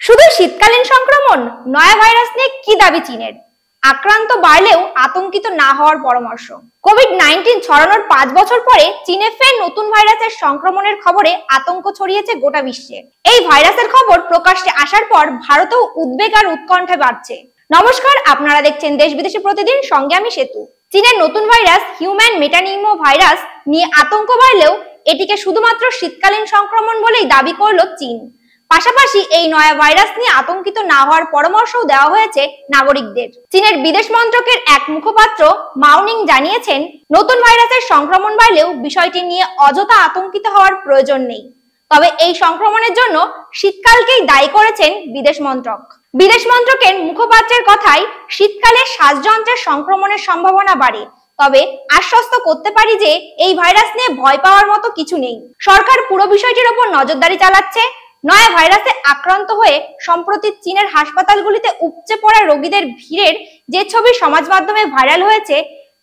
শুধু শীতকালীন সংক্রমণ নয়া ভাইরাস নিয়ে কি দাবি চীনের? আক্রান্ত বাড়লেও আতঙ্কিত না হওয়ার পরামর্শ। কোভিড-19 ছড়ানোর 5 বছর পরে চীনে ফের নতুন ভাইরাসের সংক্রমণের খবরে আতঙ্ক ছড়িয়েছে গোটা বিশ্বে। এই ভাইরাসের খবর প্রকাশ্যে আসার পর ভারতেও উদ্বেগ আর উৎকণ্ঠা বাড়ছে। নমস্কার, আপনারা দেখছেন দেশ বিদেশে প্রতিদিন, সঙ্গে আমি সেতু। চীনের নতুন ভাইরাস হিউম্যান মেটানিমো ভাইরাস নিয়ে আতঙ্ক বাড়লেও এটিকে শুধুমাত্র শীতকালীন সংক্রমণ বলেই দাবি করলো চীন। পাশাপাশি এই নয়া ভাইরাস নিয়ে আতঙ্কিত না হওয়ার পরামর্শও দেওয়া হয়েছে নাগরিকদের। চীনের বিদেশ মন্ত্রকের এক মুখপাত্র মাওনিং জানিয়েছেন, নতুন ভাইরাসের সংক্রমণ বাড়লেও বিষয়টি নিয়ে অযথা আতঙ্কিত হওয়ার প্রয়োজন নেই। তবে এই সংক্রমণের জন্য শীতকালকেই দায়ী করেছেন বিদেশ মন্ত্রক। বিদেশ মন্ত্রকের মুখপাত্রের কথায়, শীতকালে শ্বাসযন্ত্রের সংক্রমণের সম্ভাবনা বাড়ে, তবে আশ্বস্ত করতে পারি যে এই ভাইরাস নিয়ে ভয় পাওয়ার মতো কিছু নেই। সরকার পুরো বিষয়টির উপর নজরদারি চালাচ্ছে। নয়া ভাইরাসে আক্রান্ত হয়ে সম্প্রতি চীনের হাসপাতালগুলিতে উপচে পড়া রোগীদের ভিড়ের যে ছবি সমাজ মাধ্যমে ভাইরাল হয়েছে,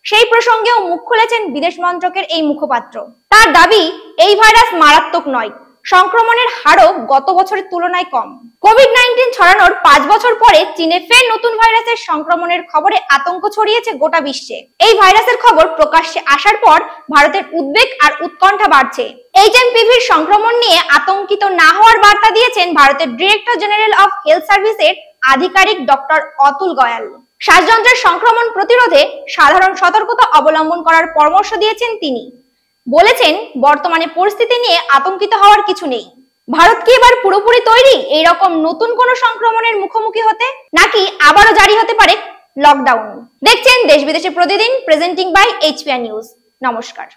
সেই প্রসঙ্গেও মুখ খুলেছেন বিদেশ মন্ত্রকের এই মুখপাত্র। তার দাবি, এই ভাইরাস মারাত্মক নয়, সংক্রমণের হারও গত বছরের তুলনায় কম। কোভিড-19 ছড়ানোর 5 বছর পরে চীনে ফের নতুন ভাইরাসের সংক্রমণের খবরে আতঙ্ক ছড়িয়েছে গোটা বিশ্বে। এই ভাইরাসের খবর প্রকাশ্যে আসার পর ভারতের উদ্বেগ আর উৎকণ্ঠা বাড়ছে। এইচএমপিভির সংক্রমণ নিয়ে আতঙ্কিত না হওয়ার বার্তা দিয়েছেন ভারতের ডিরেক্টর জেনারেল অফ হেলথ সার্ভিসের আধিকারিক ডক্টর অতুল গয়াল। শ্বাসযন্ত্রের সংক্রমণ প্রতিরোধে সাধারণ সতর্কতা অবলম্বন করার পরামর্শ দিয়েছেন তিনি। বলেছেন, বর্তমানে পরিস্থিতি নিয়ে আতঙ্কিত হওয়ার কিছু নেই। ভারত কি এবার পুরোপুরি তৈরি এই রকম নতুন কোন সংক্রমণের মুখোমুখি হতে, নাকি আবারও জারি হতে পারে লকডাউন? দেখছেন দেশ বিদেশে প্রতিদিন, প্রেজেন্টিং বাই HPR নিউজ। নমস্কার।